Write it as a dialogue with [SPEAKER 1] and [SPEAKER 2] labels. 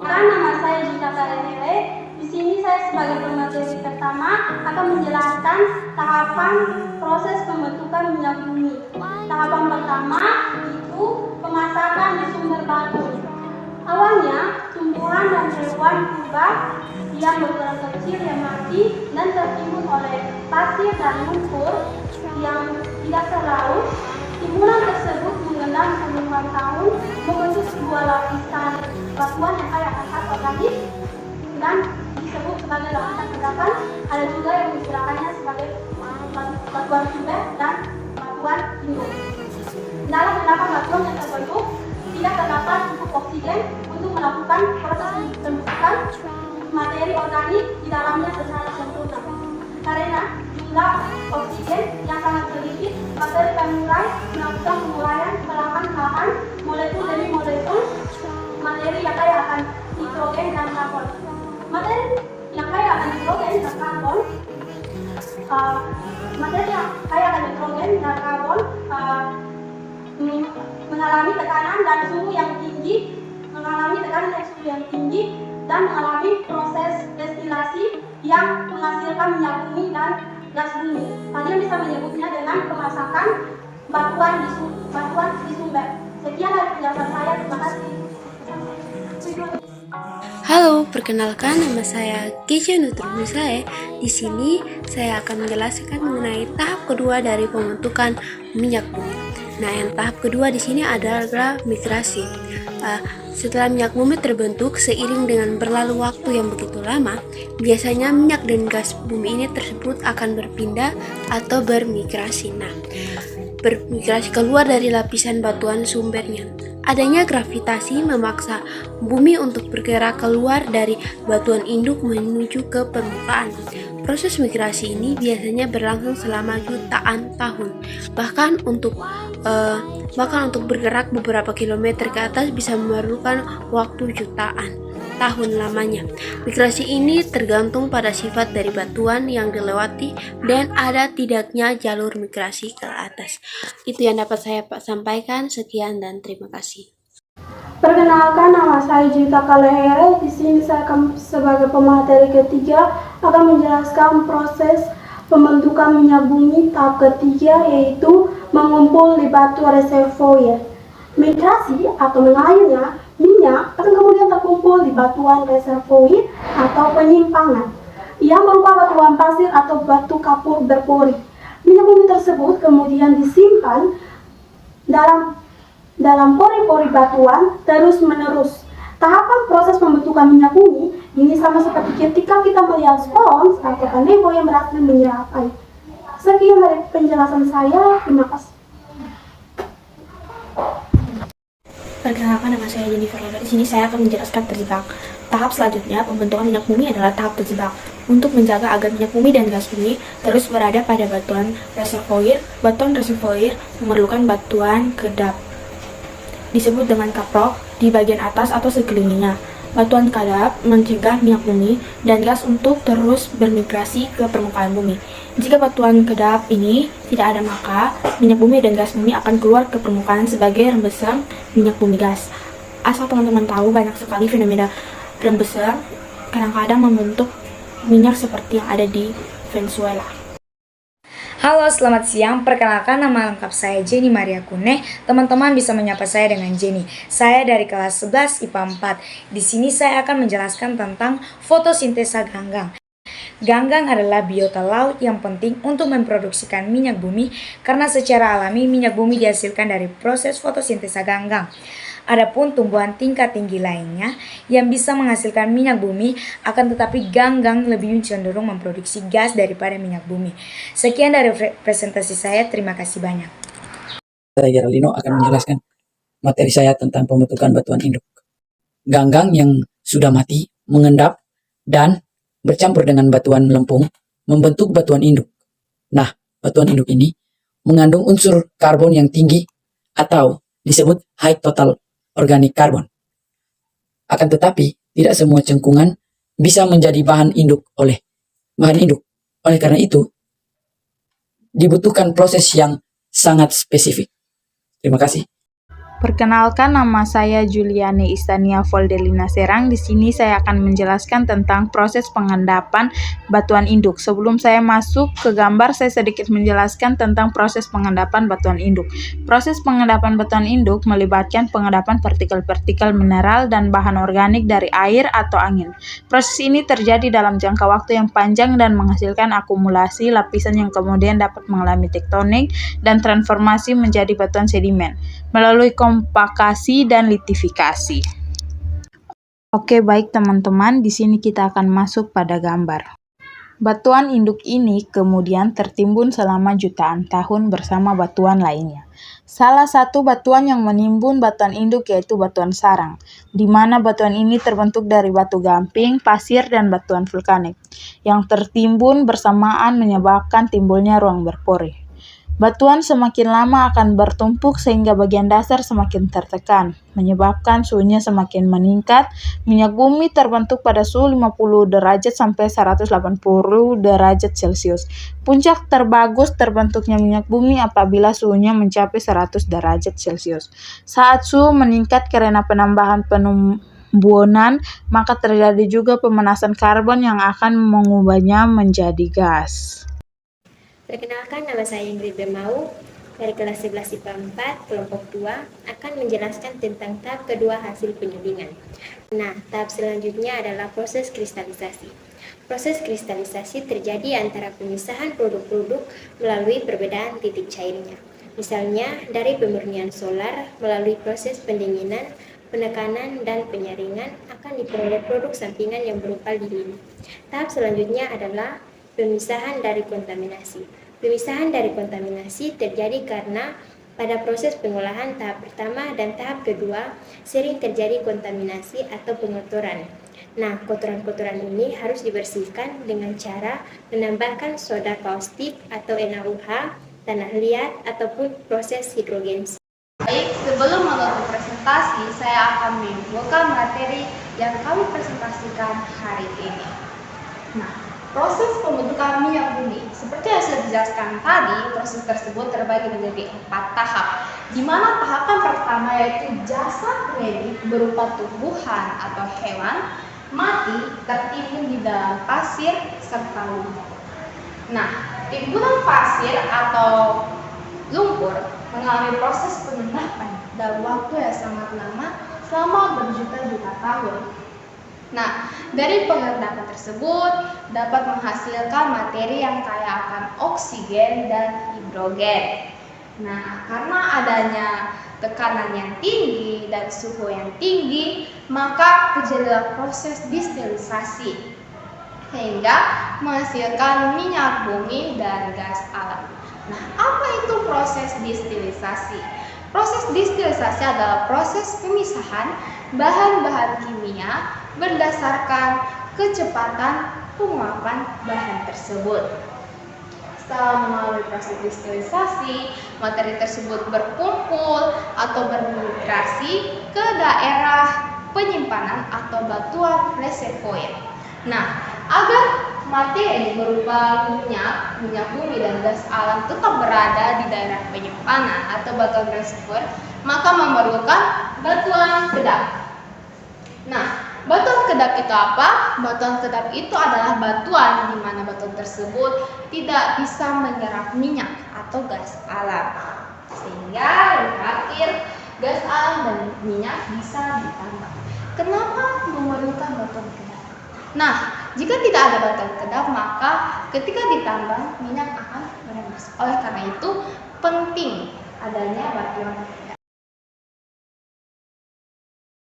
[SPEAKER 1] Nama saya Gita Karenele. Di sini saya sebagai pemateri pertama akan menjelaskan tahapan proses pembentukan minyak bumi. Tahapan pertama itu pemasakan di sumber batu. Awalnya tumbuhan dan hewan purba yang berukuran kecil yang mati dan tertimbun oleh pasir dan lumpur yang tidak terlaut. Timbunan tersebut mengendam puluhan tahun membentuk sebuah lapisan batuan yang kaya akan zat organik dan disebut sebagai lapisan endapan. Ada juga yang mengistilahkannya sebagai batuan sumber dan batuan induk. Dalam endapan batuan yang terbentuk tidak terdapat cukup oksigen untuk melakukan proses pembentukan materi organik di dalamnya secara sempurna. Karena jumlah oksigen yang sangat sedikit, bakteri akan mulai melakukan penguraian perlahan-lahan molekul demi molekul materi yang kaya akan nitrogen dan karbon. Materi yang kaya akan nitrogen dan karbon mengalami tekanan dan suhu yang tinggi, dan mengalami proses destilasi yang menghasilkan minyak bumi dan gas bumi. Kalian bisa menyebutnya dengan pemasakan batuan di sumber. Sekian dari penjelasan saya. Terima kasih.
[SPEAKER 2] Halo, perkenalkan nama saya Keisha Nutrumisae. Di sini saya akan menjelaskan mengenai tahap kedua dari pembentukan minyak bumi. Nah, yang tahap kedua di sini adalah migrasi. Setelah minyak bumi terbentuk, seiring dengan berlalu waktu yang begitu lama, biasanya minyak dan gas bumi ini tersebut akan berpindah atau bermigrasi. Nah, bermigrasi keluar dari lapisan batuan sumbernya. Adanya gravitasi memaksa bumi untuk bergerak keluar dari batuan induk menuju ke permukaan. Proses migrasi ini biasanya berlangsung selama jutaan tahun. Bahkan untuk bergerak beberapa kilometer ke atas bisa memerlukan waktu jutaan tahun lamanya. Migrasi ini tergantung pada sifat dari batuan yang dilewati dan ada tidaknya jalur migrasi ke atas. Itu yang dapat saya sampaikan. Sekian dan terima kasih.
[SPEAKER 1] Perkenalkan, nama saya Gita Kalehere. Di sini saya akan sebagai pemateri ketiga akan menjelaskan proses pembentukan minyak bumi tahap ketiga, yaitu mengumpul di batu reservoir. Migrasi atau mengalirnya minyak akan kemudian terkumpul di batuan reservoir atau penyimpangan yang berupa batuan pasir atau batu kapur berpori. Minyak bumi tersebut kemudian disimpan dalam pori-pori batuan terus-menerus. Tahapan proses pembentukan minyak bumi ini sama seperti ketika kita melihat spons atau kanebo yang berhasil menyerap air. Sekian dari penjelasan saya. Terima kasih.
[SPEAKER 3] Perkenalkan, nama saya Jennifer Leda. Di sini saya akan menjelaskan terjebak. Tahap selanjutnya pembentukan minyak bumi adalah tahap terjebak. Untuk menjaga agar minyak bumi dan gas bumi terus berada pada batuan reservoir memerlukan batuan kedap, disebut dengan kaprok, di bagian atas atau sekelilingnya. Batuan kedap mencegah minyak bumi dan gas untuk terus bermigrasi ke permukaan bumi. Jika batuan kedap ini tidak ada, maka minyak bumi dan gas bumi akan keluar ke permukaan sebagai rembesan minyak bumi gas. Asal teman-teman tahu, banyak sekali fenomena rembesan kadang-kadang membentuk minyak seperti yang ada di Venezuela.
[SPEAKER 4] Halo, selamat siang. Perkenalkan, nama lengkap saya Jenny Maria Kune. Teman-teman bisa menyapa saya dengan Jenny. Saya dari kelas 11 IPA 4. Di sini saya akan menjelaskan tentang fotosintesa ganggang. Ganggang adalah biota laut yang penting untuk memproduksikan minyak bumi karena secara alami minyak bumi dihasilkan dari proses fotosintesa ganggang. Adapun tumbuhan tingkat tinggi lainnya yang bisa menghasilkan minyak bumi, akan tetapi ganggang lebih cenderung memproduksi gas daripada minyak bumi. Sekian dari presentasi saya, terima kasih banyak.
[SPEAKER 5] Saya Geraldino akan menjelaskan materi saya tentang pembentukan batuan induk. Ganggang yang sudah mati mengendap dan bercampur dengan batuan lempung membentuk batuan induk. Nah, batuan induk ini mengandung unsur karbon yang tinggi atau disebut high total organic carbon. Akan tetapi, tidak semua cengkungan bisa menjadi bahan induk. Oleh karena itu, dibutuhkan proses yang sangat spesifik. Terima kasih.
[SPEAKER 6] Perkenalkan, nama saya Juliane Istania Voldelina Serang. Di sini saya akan menjelaskan tentang proses pengendapan batuan induk. Sebelum saya masuk ke gambar, saya sedikit menjelaskan tentang proses pengendapan batuan induk. Proses pengendapan batuan induk melibatkan pengendapan partikel-partikel mineral dan bahan organik dari air atau angin. Proses ini terjadi dalam jangka waktu yang panjang dan menghasilkan akumulasi lapisan yang kemudian dapat mengalami tektonik dan transformasi menjadi batuan sedimen melalui kompakasi dan litifikasi. Oke, baik teman-teman, di sini kita akan masuk pada gambar. Batuan induk ini kemudian tertimbun selama jutaan tahun bersama batuan lainnya. Salah satu batuan yang menimbun batuan induk yaitu batuan sarang, di mana batuan ini terbentuk dari batu gamping, pasir, dan batuan vulkanik, yang tertimbun bersamaan menyebabkan timbulnya ruang berpori. Batuan semakin lama akan bertumpuk sehingga bagian dasar semakin tertekan, menyebabkan suhunya semakin meningkat. Minyak bumi terbentuk pada suhu 50 derajat sampai 180 derajat Celcius. Puncak terbagus terbentuknya minyak bumi apabila suhunya mencapai 100 derajat Celcius. Saat suhu meningkat karena penambahan penimbunan, maka terjadi juga pemanasan karbon yang akan mengubahnya menjadi gas.
[SPEAKER 7] Perkenalkan, nama saya Ingrid Bermau dari kelas 11 IPA 4 kelompok 2 akan menjelaskan tentang tahap kedua hasil penyulingan. Nah, tahap selanjutnya adalah proses kristalisasi. Proses kristalisasi terjadi antara pemisahan produk-produk melalui perbedaan titik cairnya. Misalnya dari pemurnian solar melalui proses pendinginan, penekanan, dan penyaringan akan diperoleh produk sampingan yang berupa lilin. Tahap selanjutnya adalah pemisahan dari kontaminasi. Pemisahan dari kontaminasi terjadi karena pada proses pengolahan tahap pertama dan tahap kedua sering terjadi kontaminasi atau pengotoran. Nah, kotoran-kotoran ini harus dibersihkan dengan cara menambahkan soda kaustik atau NaOH, tanah liat, ataupun proses hidrogenasi.
[SPEAKER 1] Baik, sebelum menutup presentasi, saya akan menyimpulkan materi yang kami presentasikan hari ini. Nah, proses pembentukan minyak bumi. Seperti yang sudah dijelaskan tadi, proses tersebut terbagi menjadi 4 tahap. Di mana tahapan pertama yaitu jasad relik berupa tumbuhan atau hewan mati tertimbun di dalam pasir serta lumpur. Nah, timbunan pasir atau lumpur mengalami proses pengendapan dalam waktu yang sangat lama selama berjuta-juta tahun. Nah, dari pengendapan tersebut dapat menghasilkan materi yang kaya akan oksigen dan hidrogen. Nah, karena adanya tekanan yang tinggi dan suhu yang tinggi, maka terjadilah proses distilasi sehingga menghasilkan minyak bumi dan gas alam. Nah, apa itu proses distilasi? Proses distilasi adalah proses pemisahan bahan-bahan kimia berdasarkan kecepatan penguapan bahan tersebut. Setelah melalui proses distilasi, materi tersebut berkumpul atau bermigrasi ke daerah penyimpanan atau batuan reservoir. Nah, agar materi berupa minyak bumi dan gas alam tetap berada di daerah penyimpanan atau batuan reservoir, maka memerlukan batuan kedap. Nah, batuan kedap itu apa? Batuan kedap itu adalah batuan di mana batuan tersebut tidak bisa menyerap minyak atau gas alam, sehingga yang terakhir gas alam dan minyak bisa ditambah. Kenapa memerlukan batuan kedap? Nah, jika tidak ada batuan kedap, maka ketika ditambang minyak akan meremas. Oleh karena itu penting adanya batuan